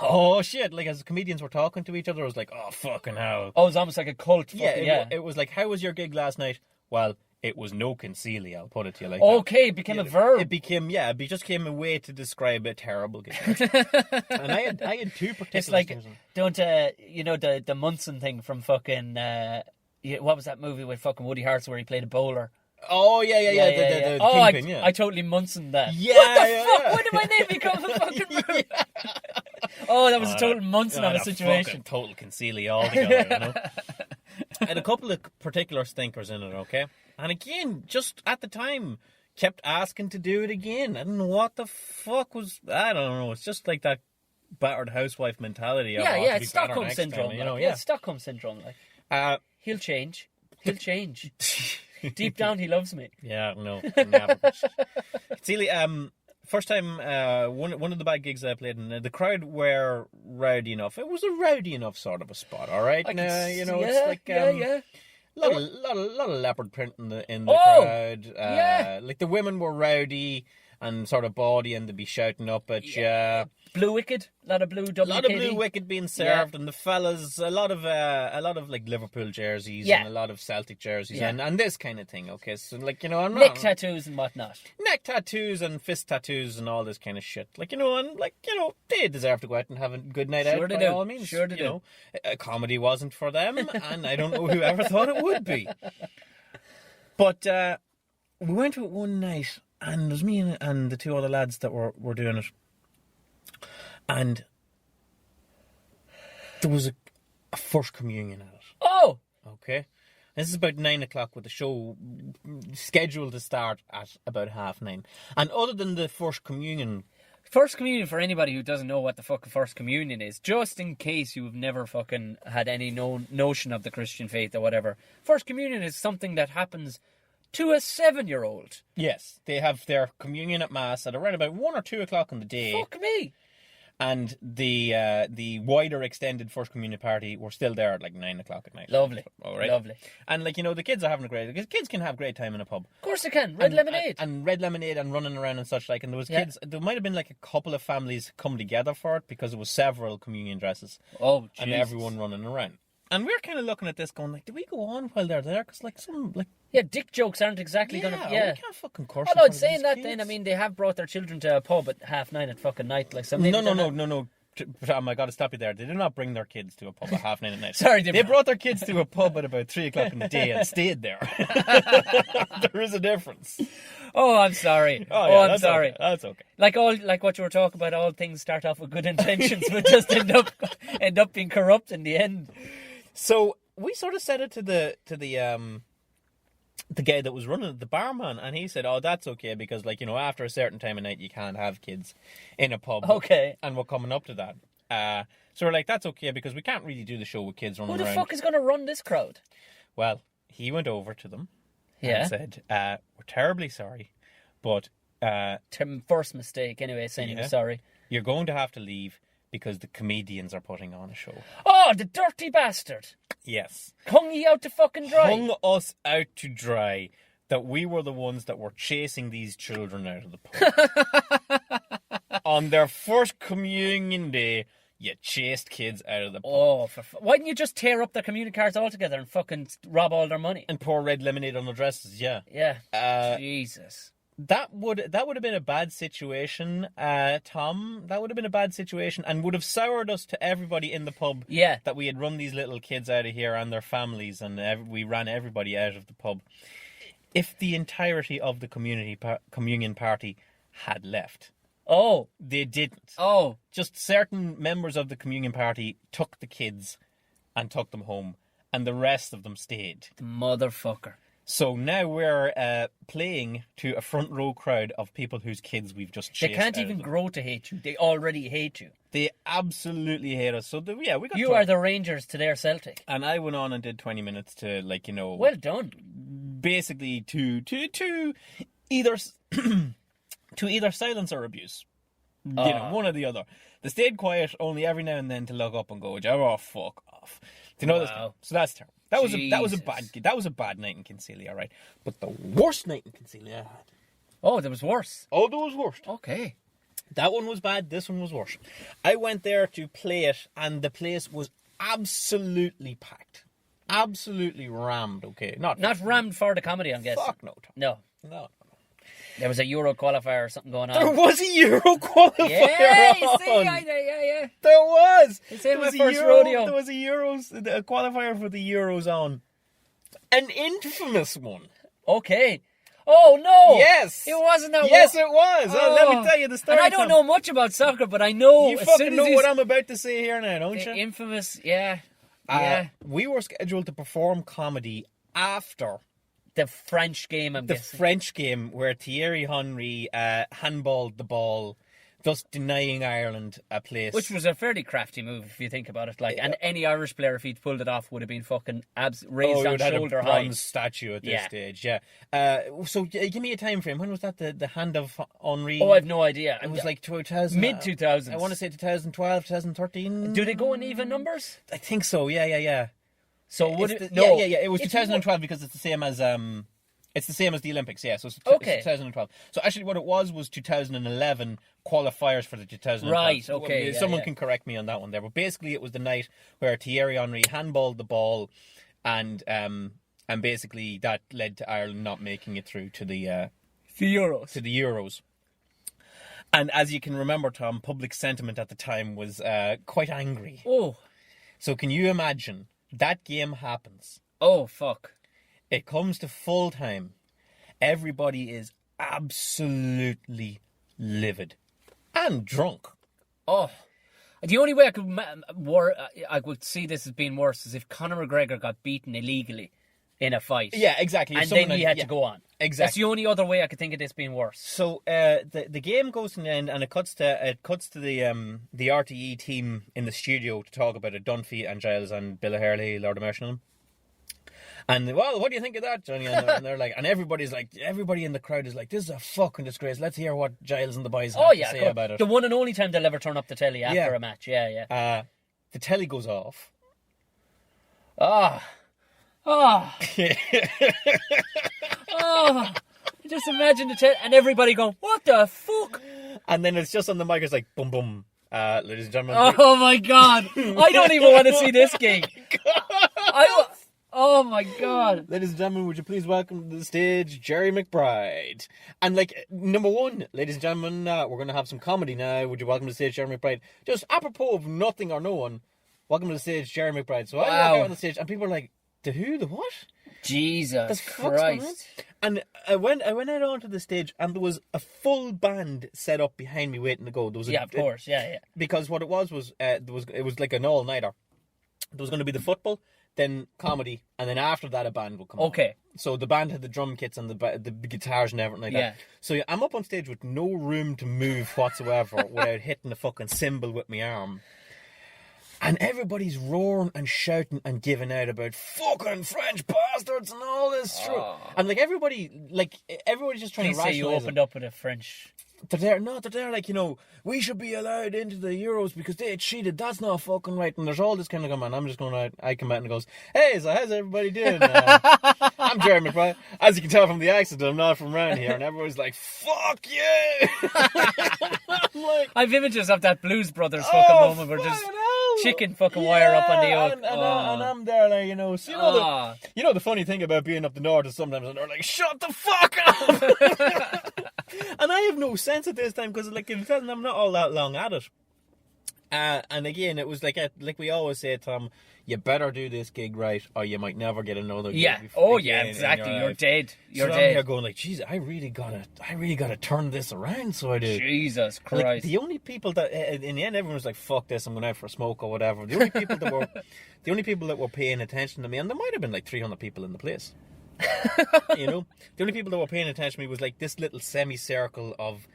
oh shit, as comedians were talking to each other, it was like, oh fucking hell. Oh, it was almost like a cult. It was like, how was your gig last night? Well, it was no Concealia, I'll put it to you like okay, that. it became a verb. It just came a way to describe a terrible gig. And I had 2 particular It's like, things. don't, the Munson thing from fucking, what was that movie with fucking Woody Harrelson where he played a bowler? Oh, yeah. The Kingpin, yeah. I totally Munson that. Yeah, what the fuck? Why did my name become a fucking movie? Oh, that was a total Munson of a situation. Total Concealia altogether, you know? I had a couple of particular stinkers in it, okay? And again, just at the time, kept asking to do it again. I don't know what the fuck was... I don't know. It's just like that battered housewife mentality. It's Stockholm Syndrome. It's Stockholm Syndrome. He'll change. Deep down, he loves me. Yeah, no. Never. Celia, first time, one of the bad gigs I played in, the crowd were rowdy enough. It was a rowdy enough sort of a spot, all right? It's like... A lot of leopard print in the crowd. Like the women were rowdy and sort of bawdy and they'd be shouting up at you. Blue Wicked, a lot of blue WKD. A lot of Blue Wicked being served, and the fellas, a lot of like Liverpool jerseys and a lot of Celtic jerseys and this kind of thing. Okay, so I'm neck tattoos and whatnot. Neck tattoos and fist tattoos and all this kind of shit. They deserve to go out and have a good night out. By all means. Sure they do. Comedy wasn't for them, and I don't know who ever thought it would be. But we went to it one night, and it was me and the 2 other lads that were doing it. And there was a first communion at it. Oh! Okay. This is about 9 o'clock with the show scheduled to start at about 9:30. And other than the first communion... First communion, for anybody who doesn't know what the fuck first communion is, just in case you've never fucking had any notion of the Christian faith or whatever, first communion is something that happens to a 7-year-old. Yes. They have their communion at Mass at around about 1 or 2 o'clock in the day. Fuck me. And the wider extended First Communion party were still there at like 9 o'clock at night. Lovely. All right. Lovely. And like, the kids are having a great... Because kids can have great time in a pub. Of course they can. Red lemonade. And red lemonade and running around and such like. And there was kids... There might have been like a couple of families come together for it because there was several communion dresses. Oh, Jesus. And everyone running around. And we're kind of looking at this going like, do we go on while they're there? Because like some... like. Yeah, dick jokes aren't exactly going to... Yeah, we can't fucking curse. Although, saying that then, I mean, they have brought their children to a pub at 9:30 at fucking night. Like some. No. Tom, I got to stop you there. They did not bring their kids to a pub at 9:30 at night. Sorry, they brought their kids to a pub at about 3 o'clock in the day and stayed there. There is a difference. Oh, I'm sorry. I'm sorry. Okay. That's okay. Like what you were talking about, all things start off with good intentions, but just end up being corrupt in the end. So we sort of said it to the guy that was running it, the barman, and he said, "Oh, that's okay because, like, after a certain time of night, you can't have kids in a pub." Okay. And we're coming up to that. So we're like, "That's okay because we can't really do the show with kids running around." Who the fuck is going to run this crowd? Well, he went over to them and said, "We're terribly sorry, but first mistake anyway, saying you're sorry. You're going to have to leave because the comedians are putting on a show." Oh, the dirty bastard! Yes. Hung ye out to fucking dry. Hung us out to dry that we were the ones that were chasing these children out of the pub. On their first communion day, you chased kids out of the pub. Oh, why didn't you just tear up their communion cards altogether and fucking rob all their money? And pour red lemonade on their dresses, yeah. Yeah. Jesus. That would have been a bad situation, Tom. That would have been a bad situation and would have soured us to everybody in the pub. Yeah. That we had run these little kids out of here and their families, and we ran everybody out of the pub. If the entirety of the communion party had left. Oh. They didn't. Oh. Just certain members of the communion party took the kids and took them home, and the rest of them stayed. The motherfucker. So now we're playing to a front row crowd of people whose kids we've just chased. They can't even grow to hate you. They already hate you. They absolutely hate us. So we got. You are the Rangers to their Celtic. And I went on and did 20 minutes to Well done. Basically to either to either silence or abuse. One or the other. They stayed quiet only every now and then to look up and go, "Oh, fuck off." Do you know this? So that's terrible. That was a bad night in Kinsealy, all right. But the worst night in Kinsealy I had. Oh, there was worse. Oh, there was worse. Okay. That one was bad. This one was worse. I went there to play it, and the place was absolutely packed, absolutely rammed. Okay, not rammed for the comedy, I'm guessing. Fuck no, Tom. No. There was a Euro qualifier or something going on. There was a Euro qualifier. Yeah, yeah. There was. It's in my first rodeo. There was a qualifier for the Euros on. An infamous one. Okay. Oh, no. Yes. It wasn't that Yes, it was. Oh. Let me tell you the story. And I don't know much about soccer, but I know. You fucking know what I'm about to say here now, don't you? Infamous, yeah. We were scheduled to perform comedy after the French game, I'm guessing. The French game where Thierry Henry handballed the ball, thus denying Ireland a place. Which was a fairly crafty move, if you think about it. And any Irish player, if he'd pulled it off, would have been fucking raised on shoulder high. A bronze statue at this stage, yeah. So give me a time frame. When was that? The hand of Henry? Oh, I have no idea. It was like 2000. Mid-2000s. I want to say 2012, 2013. Do they go in even numbers? I think so. Yeah. So would it? No. Yeah. It was 2012 because it's the same as the Olympics. Yeah, so it's 2012. So actually, what it was 2011 qualifiers for the 2012. Right. Okay. Someone can correct me on that one there, but basically it was the night where Thierry Henry handballed the ball, and basically that led to Ireland not making it through to the Euros. To the Euros. And as you can remember, Tom, public sentiment at the time was quite angry. Oh. So can you imagine? That game happens. Oh, fuck. It comes to full time. Everybody is absolutely livid. And drunk. Oh. The only way I could see this as being worse is if Conor McGregor got beaten illegally in a fight. Yeah, exactly. And then he had to go on. Exactly. That's the only other way I could think of this being worse. So the game goes to an end, and it cuts to the RTE team in the studio to talk about it. Dunphy and Giles and Bill O'Hurley, Lord of Mercy on them. And, well, what do you think of that, Johnny? And they're like, and everybody in the crowd is like, this is a fucking disgrace. Let's hear what Giles and the boys have to say about it. The one and only time they'll ever turn up the telly after a match. Yeah. The telly goes off. Just imagine the telly, and everybody going, what the fuck? And then it's just on the mic, it's like, boom, boom. Ladies and gentlemen. Oh my God. I don't even want to see this gig. Oh my God. Ladies and gentlemen, would you please welcome to the stage Gerry McBride? And number one, ladies and gentlemen, we're going to have some comedy now. Would you welcome to the stage Gerry McBride? Just apropos of nothing or no one, welcome to the stage Gerry McBride. So I walk out on the stage and people are like, the who? The what? Jesus Christ. And I went out onto the stage and there was a full band set up behind me waiting to go. There was of course, yeah. Because what it was it was like an all-nighter. There was going to be the football, then comedy, and then after that a band would come on. So the band had the drum kits and the guitars and everything like that. So I'm up on stage with no room to move whatsoever without hitting the fucking cymbal with my arm. And everybody's roaring and shouting and giving out about fucking French bastards and all this shit. And everybody's just trying to rationalize you opened up with a French. They're there we should be allowed into the Euros because they cheated. That's not fucking right. And there's all this kind of going on. I'm just going out. I come out and goes, hey, so how's everybody doing? I'm Gerry McBride. As you can tell from the accent, I'm not from around here. And everybody's like, fuck you. I'm like, I've images of that Blues Brothers fucking moment where just chicken fucking wire up on the oak. And I'm there so the funny thing about being up the north is sometimes they're like, shut the fuck up. And I have no sense at this time because I'm not all that long at it. And again, it was like we always say, Tom, you better do this gig right or you might never get another gig. Exactly. You're dead. You're dead. I'm here going geez, I really gotta turn this around. So I do. Jesus Christ. The only people that in the end everyone was like, fuck this, I'm going out for a smoke or whatever. The only people that were paying attention to me, and there might have been 300 people in the place. The only people that were paying attention to me was this little semicircle of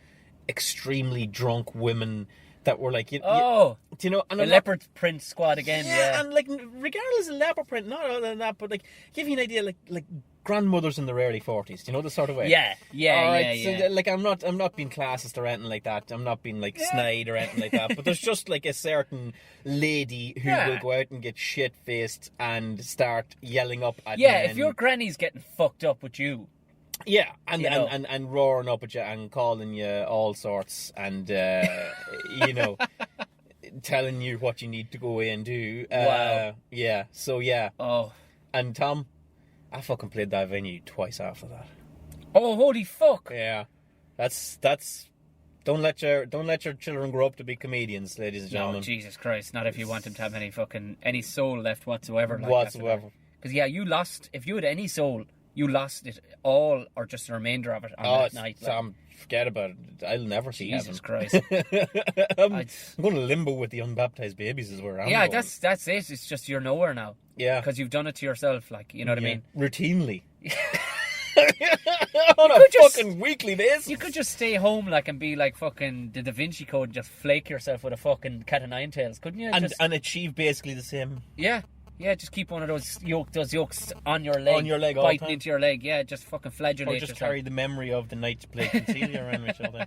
extremely drunk women that were and the leopard print squad again. And regardless of leopard print, not other than that, but give you an idea, like grandmothers in their early 40s, the sort of way. So I'm not being classist or anything like that. I'm not being snide or anything like that. But there's just a certain lady who will go out and get shit faced and start yelling up at men. If your granny's getting fucked up with you. Yeah, and roaring up at you and calling you all sorts and telling you what you need to go away and do. Wow. Yeah. So yeah. Oh. And Tom, I fucking played that venue twice after that. Oh, holy fuck! Yeah, that's. Don't let your children grow up to be comedians, ladies and gentlemen. No, Jesus Christ! Not if you want them to have any soul left whatsoever. Whatsoever. Because you lost. If you had any soul, you lost it all, or just the remainder of it on that night. Tom, forget about it. I'll never see Jesus heaven. Christ! I'm going to limbo with the unbaptized babies is where I'm going. That's it. It's just you're nowhere now. Yeah. Because you've done it to yourself, you know what I mean? Routinely. On a fucking weekly basis. You could just stay home and be fucking the Da Vinci Code and just flake yourself with a fucking cat of nine tails, couldn't you? And achieve basically the same. Yeah. Yeah, just keep one of those yokes on your leg. Biting into your leg. Yeah, just fucking flagellate yourself. Or just yourself. carry the memory of the night to play concealer around with each other.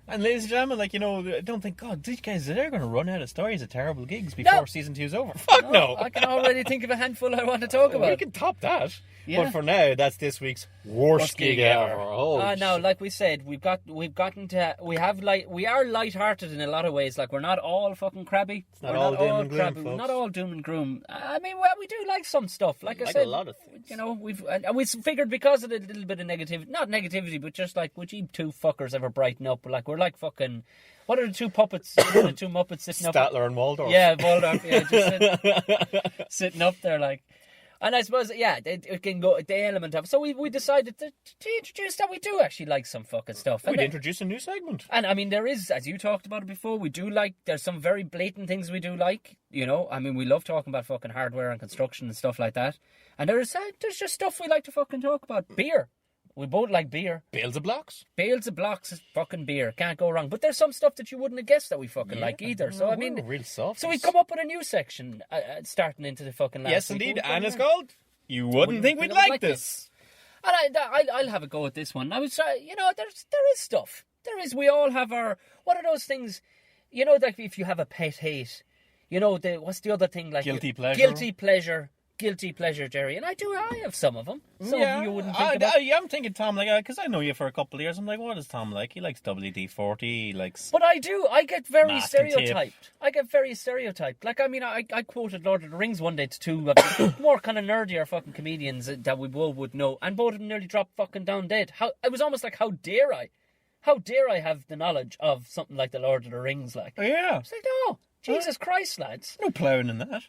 And ladies and gentlemen, don't think, God, these guys, they're going to run out of stories of terrible gigs before season 2's over. Fuck no. I can already think of a handful I want to talk about. We can top that. Yeah. But for now, that's this week's worst gig ever. Now, like we said, we are light-hearted in a lot of ways. We're not all fucking crabby. It's not all doom and gloom, folks. We're not all doom and gloom. I mean, we do like some stuff. Like I said, a lot of things. We figured because of the little bit of negativity, not negativity, but just would you two fuckers ever brighten up? We're like fucking. What are the two puppets? The two Muppets sitting up? Statler and Waldorf. Yeah, Waldorf. Yeah, just sitting up there And I suppose, it can go, the element of it. So we decided to introduce that. We do actually like some fucking stuff. We'd introduce a new segment. And I mean, there is, as you talked about it before, there's some very blatant things we do like, I mean, we love talking about fucking hardware and construction and stuff like that. And there's just stuff we like to fucking talk about. Beer. We both like beer. Bales of blocks. Bales of blocks is fucking beer. Can't go wrong. But there's some stuff that you wouldn't have guessed that we fucking like either. So, real soft. So we come up with a new section starting into the fucking last Yes, week. indeed. And it's called You wouldn't think we'd like this. And I'll have a go at this one. I was, there is stuff. There is. We all have our. What are those things? Like if you have a pet hate, what's the other thing? Like guilty pleasure. Guilty pleasure, Gerry. And I have some of them. Some of them you wouldn't think about. I'm thinking Tom, because I know you for a couple of years. I'm like, what is Tom like? He likes WD-40. He likes. But I do. I get very stereotyped. Tape. Like, I quoted Lord of the Rings one day to two more kind of nerdier fucking comedians that we both would know, and both of them nearly dropped fucking down dead. It was almost like, how dare I? How dare I have the knowledge of something like the Lord of the Rings? Like, yeah. It's like, no, Jesus Christ, lads. No ploughing in that.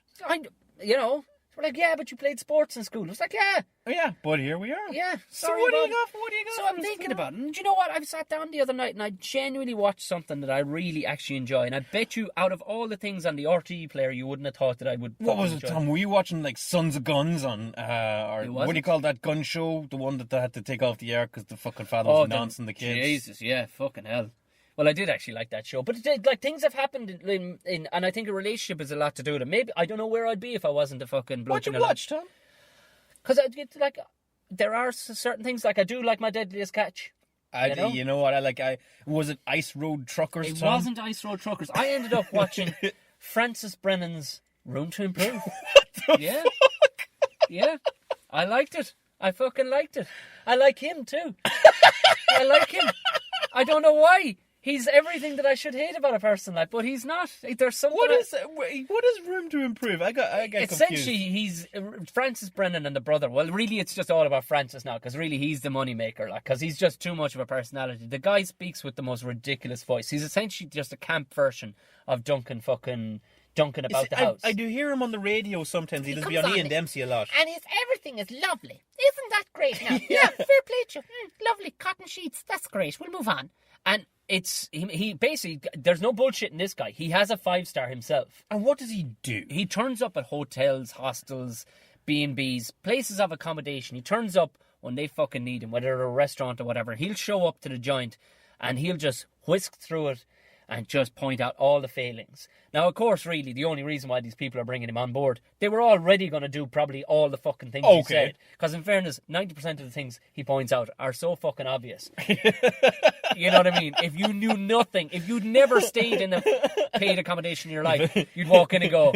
We're like, yeah, but you played sports in school. It's like, yeah. Oh, yeah, but here we are. Yeah. So what do you got? So I'm thinking about it. And do you know what? I sat down the other night and I genuinely watched something that I really actually enjoy. And I bet you, out of all the things on the RTE player, you wouldn't have thought that I would. What was it, Tom? Were you watching like Sons of Guns on, or what do you call that gun show? The one that they had to take off the air because the fucking father was announcing the kids. Jesus, yeah, fucking hell. Well, I did actually like that show, but things have happened in, and I think a relationship is a lot to do with it. Maybe I don't know where I'd be if I wasn't a fucking bloke. What'd you watch, Tom? Because I get there are certain things I do like my Deadliest Catch. You know what I like? Was it Ice Road Truckers? It Tom? wasn't Ice Road Truckers. I ended up watching Francis Brennan's Room to Improve. What the fuck? Yeah, I liked it. I fucking liked it. I like him too. I like him. I don't know why. He's everything that I should hate about a person, like, but he's not. There's something. What is Room to Improve? I got essentially confused. he's Francis Brennan and the brother. Well, really, it's just all about Francis now, because really he's the moneymaker, like, because he's just too much of a personality. The guy speaks with the most ridiculous voice. He's essentially just a camp version of Duncan about the house. I do hear him on the radio sometimes. He does be on Ian Dempsey a lot. And everything is lovely. Isn't that great now? Yeah, fair play to you. Lovely cotton sheets. That's great. We'll move on. And he basically, there's no bullshit in this guy. He has a 5-star himself. And what does he do? He turns up at hotels, hostels, B&Bs, places of accommodation. He turns up when they fucking need him, whether a restaurant or whatever. He'll show up to the joint and he'll just whisk through it and just point out all the failings. Now, of course, really, the only reason why these people are bringing him on board, they were already going to do probably all the fucking things he said. Because in fairness, 90% of the things he points out are so fucking obvious. You know what I mean? If you knew nothing, if you'd never stayed in a paid accommodation in your life, you'd walk in and go,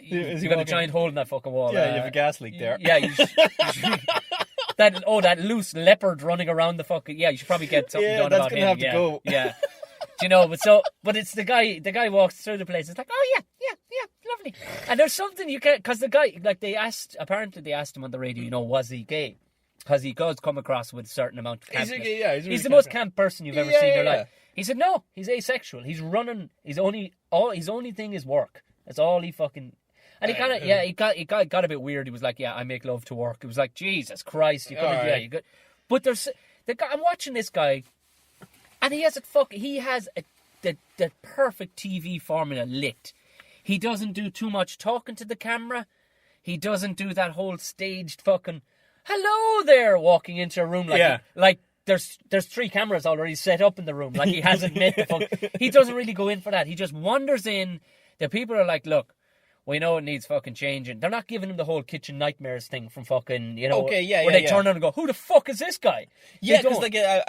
you got a giant hole in that fucking wall. Yeah, you have a gas leak there. Yeah, that loose leopard running around the fucking... Yeah, you should probably get something done about him. Yeah, that's going to have to go. Yeah. But it's the guy walks through the place. It's like, oh yeah, lovely. And there's something you can't, because the guy, like, they asked him on the radio, was he gay? Because he does come across with a certain amount of campness. He's the most camp person you've ever seen in your life. He said, no, he's asexual. He's running. His only thing is work. That's all he fucking. And he kind of, he got a bit weird. He was like, yeah, I make love to work. It was like, Jesus Christ, you couldn't, you could. But there's the guy. I'm watching this guy. And he has the perfect TV formula licked. He doesn't do too much talking to the camera. He doesn't do that whole staged fucking hello there walking into a room like there's 3 cameras already set up in the room. Like he hasn't met the fuck. He doesn't really go in for that. He just wanders in. The people are like, look, we know it needs fucking changing. They're not giving him the whole Kitchen Nightmares thing from fucking, where they turn on and go, who the fuck is this guy? Yeah, because like I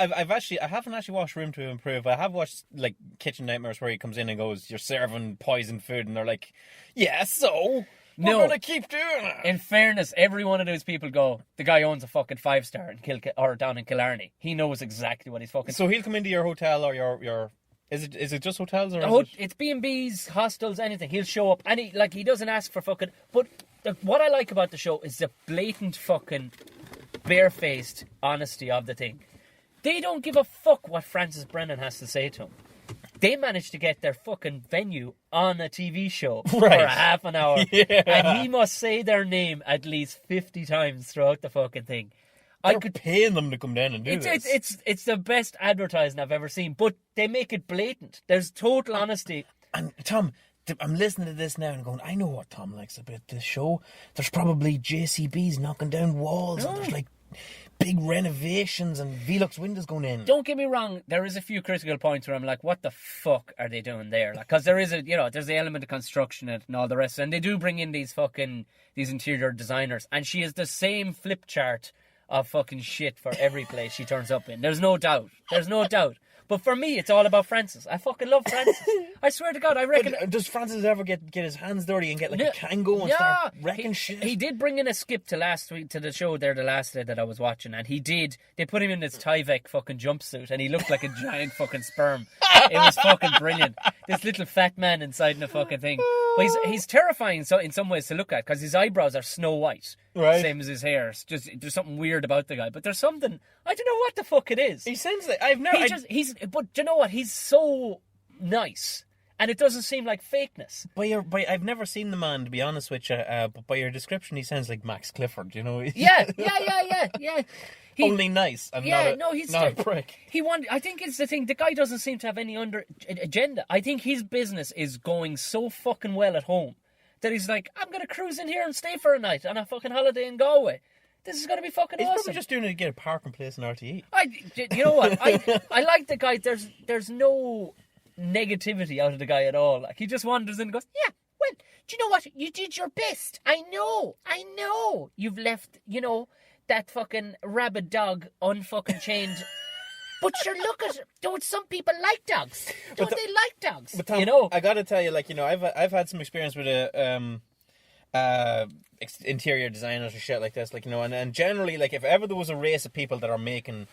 haven't actually watched Room to Improve. I have watched like Kitchen Nightmares where he comes in and goes, you're serving poison food, and they're like, yeah, so we're gonna keep doing it. In fairness, every one of those people go, the guy owns a fucking 5-star or down in Killarney. He knows exactly what he's fucking. So he'll come into your hotel or your. Is it just hotels or it's B&Bs, hostels, anything. He'll show up and he doesn't ask for fucking. But what I like about the show is the blatant fucking barefaced honesty of the thing. They don't give a fuck what Francis Brennan has to say to him. They managed to get their fucking venue on a TV show for a half an hour, and he must say their name at least 50 times throughout the fucking thing. I could pay them to come down and do this. It's the best advertising I've ever seen, but they make it blatant. There's total honesty. And Tom, I'm listening to this now and going, I know what Tom likes about this show. There's probably JCBs knocking down walls, and there's like big renovations and Velux windows going in. Don't get me wrong, there is a few critical points where I'm like, what the fuck are they doing there? Like, because there is there's the element of construction and all the rest, and they do bring in these interior designers, and she is the same flip chart of fucking shit for every place she turns up in. There's no doubt. But for me, it's all about Francis. I fucking love Francis. I swear to God, I reckon... But does Francis ever get his hands dirty and get like a Kango and start wrecking shit? He did bring in a skip to last week, to the show there the last day that I was watching, and they put him in this Tyvek fucking jumpsuit, and he looked like a giant fucking sperm. It was fucking brilliant. This little fat man inside the fucking thing. But he's terrifying in some ways to look at, because his eyebrows are Snow White. Right. Same as his hair. It's just, there's something weird about the guy. But there's something, I don't know what the fuck it is. He sounds like, but do you know what? He's so nice. And it doesn't seem like fakeness. I've never seen the man, to be honest with you, but by your description, he sounds like Max Clifford, you know? Yeah. Only nice and he's not a prick. I think it's the thing, the guy doesn't seem to have any agenda. I think his business is going so fucking well at home that he's like, I'm going to cruise in here and stay for a night on a fucking holiday in Galway. This is going to be fucking awesome. He's probably just doing it to get a parking place in RTE. You know what? I like the guy. There's no negativity out of the guy at all. Like, he just wanders in and goes, yeah, well, do you know what? You did your best. I know. You've left, that fucking rabid dog unfucking chained. But sure, look at it. Don't some people like dogs? Don't they like dogs? But Tom, I gotta tell you, I've had some experience with interior designers and shit like this, and generally, if ever there was a race of people that are making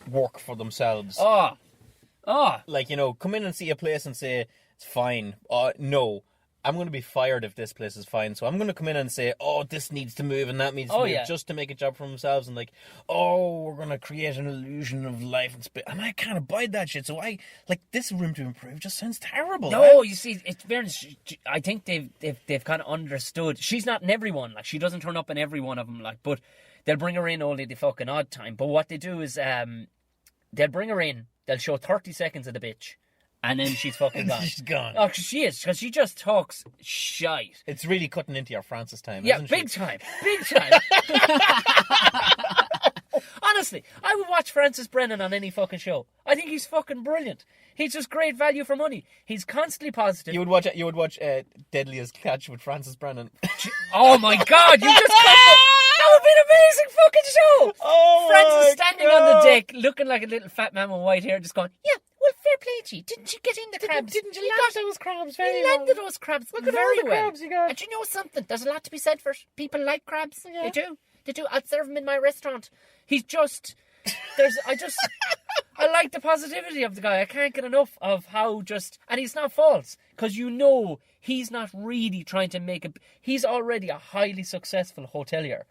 work for themselves, come in and see a place and say it's fine. No, I'm going to be fired if this place is fine. So I'm going to come in and say, this needs to move and that needs to move, just to make a job for themselves. And we're going to create an illusion of life and space. And I can't abide that shit. So this room to improve just sounds terrible. No, you see, it's very. I think they've kind of understood. She's not in everyone. She doesn't turn up in every one of them. But they'll bring her in only the fucking odd time. But what they do is, they'll bring her in. They'll show 30 seconds of the bitch. And then she's fucking gone. She's gone. Oh, she is, because she just talks shite. It's really cutting into your Francis time, isn't she? Big time. Honestly, I would watch Francis Brennan on any fucking show. I think he's fucking brilliant. He's just great value for money. He's constantly positive. You would watch Deadliest Catch with Francis Brennan. Oh my God! You just that would be an amazing fucking show. Oh, Francis standing on the deck, looking like a little fat man with white hair, just going, yeah. Well, fair play to you. Didn't you get in the crabs? Didn't you land those crabs very well? You landed those crabs Look at very all the well. crabs you got. And you know something? There's a lot to be said for it. People like crabs. Yeah. They do. I'd serve them in my restaurant. He's just... I like the positivity of the guy. I can't get enough of how just... And he's not false. Because he's not really trying to make it... He's already a highly successful hotelier.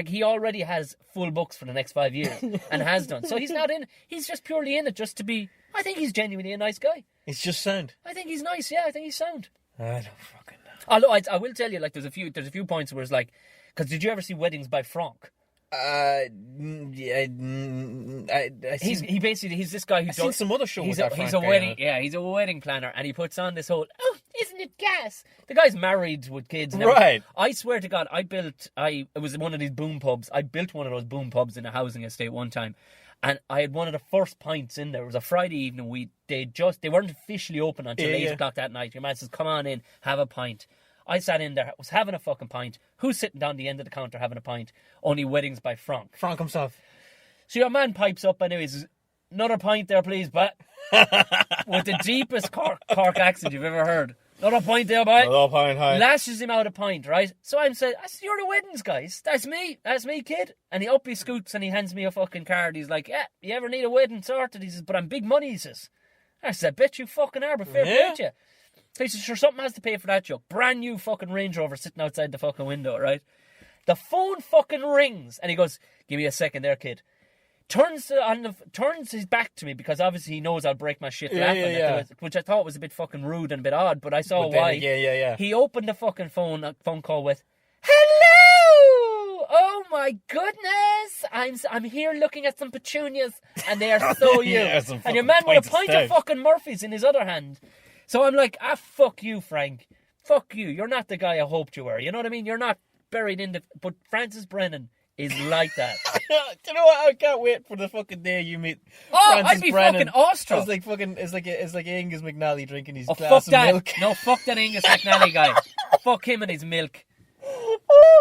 He already has full books for the next 5 years and has done. So he's just purely in it just to be, I think he's genuinely a nice guy. He's just sound. I think he's nice, yeah, I think he's sound. I don't fucking know. Although I will tell you, there's a few points where it's because did you ever see Weddings by Franck? He's this guy who I've seen some other show. He's a wedding planner, and he puts on this whole isn't it gas? The guy's married with kids, and right? I swear to God, it was one of these boom pubs. I built one of those boom pubs in a housing estate one time, and I had one of the first pints in there. It was a Friday evening. They weren't officially open until 8 o'clock that night. Your man says, "Come on in, have a pint." I sat in there, was having a fucking pint. Who's sitting down the end of the counter having a pint? Only Weddings by Franck. Franck himself. So your man pipes up anyways. Another pint there, please, but with the deepest Cork accent you've ever heard. Another pint there, boy. Another pint, hi. Lashes him out a pint, right? So I said, you're the Weddings guys. That's me, kid. And he scoots and he hands me a fucking card. He's like, yeah, you ever need a wedding sorted? He says, but I'm big money, he says. I said, bet you fucking are, but fair play to you. So he says, sure, something has to pay for that joke. Brand new fucking Range Rover sitting outside the fucking window, right? The phone fucking rings, and he goes, give me a second there, kid. Turns his back to me, because obviously he knows I'll break my shit laughing at it, which I thought was a bit fucking rude and a bit odd, but I saw why. Yeah. He opened the fucking phone call with, hello! Oh my goodness! I'm here looking at some petunias, and they are so you. And your man with a pint of fucking Murphy's in his other hand. So I'm like, fuck you, Frank. Fuck you. You're not the guy I hoped you were. You know what I mean? You're not buried in the... But Francis Brennan is like that. Do you know what? I can't wait for the fucking day you meet Francis I'd be Brennan. fucking awestruck. It's like Angus McNally drinking his glass fuck of that. milk. No, fuck that Angus McNally guy. Fuck him and his milk.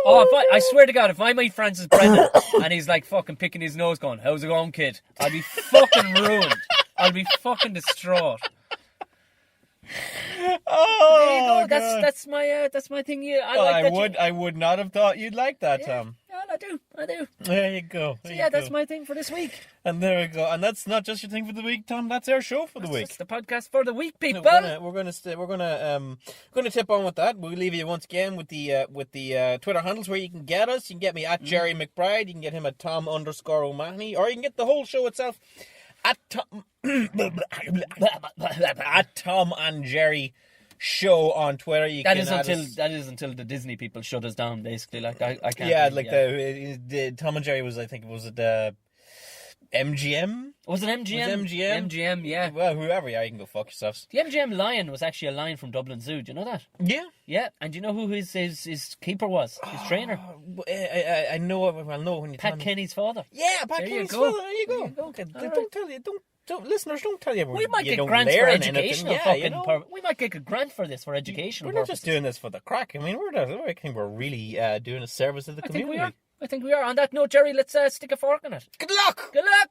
I swear to God, if I meet Francis Brennan and he's like fucking picking his nose going, how's it going, kid? I'll be fucking ruined. I'll be fucking distraught. Oh, there you go. God. That's my thing. Yeah, I would not have thought you'd like that, Tom. Yeah, I do. There you go. That's my thing for this week. And there we go. And that's not just your thing for the week, Tom. That's our show for the week. That's the podcast for the week, people. We're gonna tip on with that. We'll leave you once again with the Twitter handles where you can get us. You can get me at Gerry McBride. You can get him at Tom_O'Mahony, or you can get the whole show itself at Tom and Gerry Show on Twitter. That is until the Disney people shut us down. Basically, like I can't. Yeah, the Tom and Gerry was, I think, was it MGM? Was it MGM? MGM, yeah. Well, whoever, you can go fuck yourselves. The MGM lion was actually a lion from Dublin Zoo. Do you know that? Yeah. Yeah, and do you know who his keeper was? His trainer? I know. I'll know when you tell me. Pat Kenny's father. Yeah, Pat Kenny's father. There you go. Okay. Don't tell you. Listeners, don't tell you. We might get grants for educational we might get a grant for this for educational. We're not just doing this for the crack. I mean, I think we're really doing a service to the community. I think we are. On that note, Gerry, let's stick a fork in it. Good luck. Good luck.